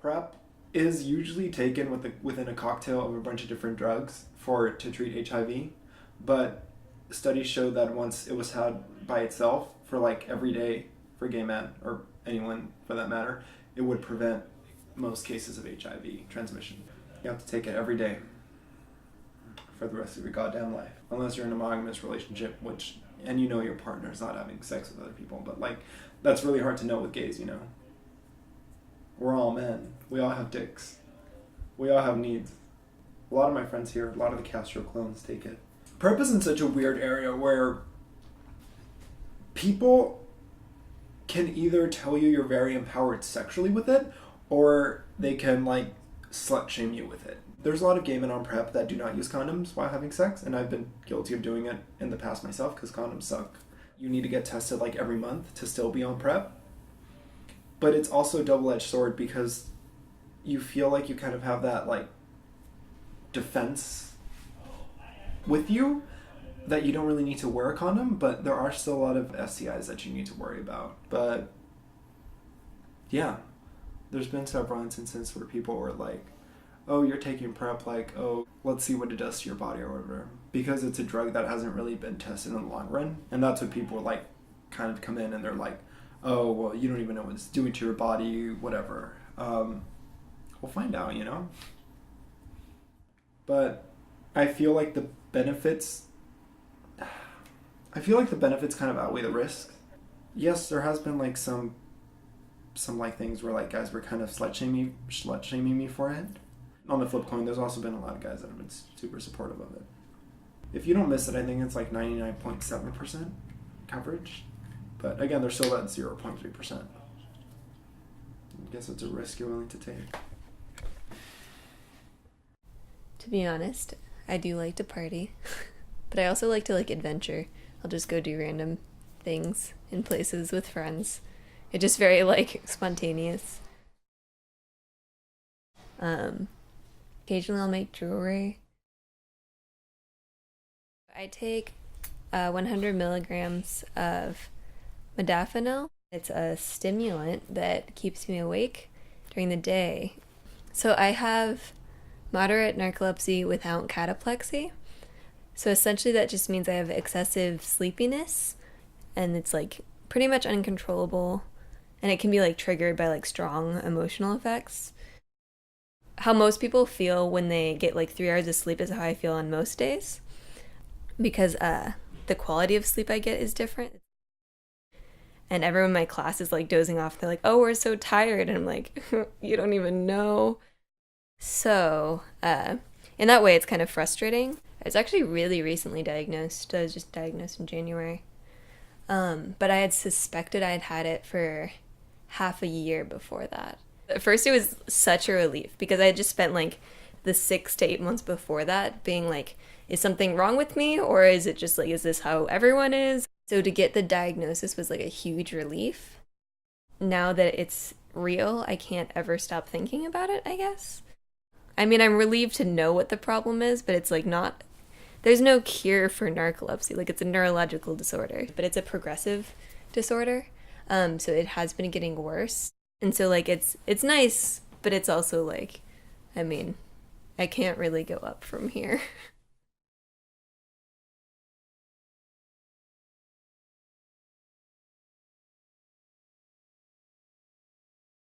PrEP is usually taken within a cocktail of a bunch of different drugs to treat HIV, but studies show that once it was had by itself for like every day for gay men or anyone for that matter, it would prevent most cases of HIV transmission. You have to take it every day for the rest of your goddamn life, unless you're in a monogamous relationship, and you know your partner's not having sex with other people, but like that's really hard to know with gays, you know. We're all men. We all have dicks. We all have needs. A lot of my friends here, a lot of the Castro clones take it. PrEP is in such a weird area where people can either tell you you're very empowered sexually with it, or they can like slut shame you with it. There's a lot of gay men on PrEP that do not use condoms while having sex, and I've been guilty of doing it in the past myself because condoms suck. You need to get tested like every month to still be on PrEP. But it's also a double-edged sword because you feel like you kind of have that like defense with you that you don't really need to wear a condom, but there are still a lot of STIs that you need to worry about. But yeah, there's been several instances where people were like, oh, you're taking PrEP, like, oh, let's see what it does to your body or whatever. Because it's a drug that hasn't really been tested in the long run. And that's what people like kind of come in and they're like, oh, well, you don't even know what it's doing to your body, whatever. We'll find out, you know? But I feel like the benefits kind of outweigh the risks. Yes, there has been like some like things where like guys were kind of slut shaming me for it. On the flip coin, there's also been a lot of guys that have been super supportive of it. If you don't miss it, I think it's like 99.7% coverage. But again, they're still at 0.3%. I guess it's a risk you're willing to take. To be honest, I do like to party, but I also like to like adventure. I'll just go do random things in places with friends. It's just very like spontaneous. Occasionally I'll make jewelry. I take 100 milligrams of modafinil. It's a stimulant that keeps me awake during the day. So I have moderate narcolepsy without cataplexy. So essentially that just means I have excessive sleepiness, and it's like pretty much uncontrollable, and it can be like triggered by like strong emotional effects. How most people feel when they get like 3 hours of sleep is how I feel on most days, because the quality of sleep I get is different. And everyone in my class is like dozing off. They're like, oh, we're so tired. And I'm like, you don't even know. So in that way, it's kind of frustrating. I was actually really recently diagnosed. I was just diagnosed in January. But I had suspected I'd had it for half a year before that. At first, it was such a relief because I had just spent like the 6 to 8 months before that being like, is something wrong with me? Or is it just like, is this how everyone is? So to get the diagnosis was like a huge relief. Now that it's real, I can't ever stop thinking about it, I guess. I mean, I'm relieved to know what the problem is, but it's like not, there's no cure for narcolepsy. Like, it's a neurological disorder, but it's a progressive disorder. So it has been getting worse. And so like it's nice, but it's also like, I mean, I can't really go up from here.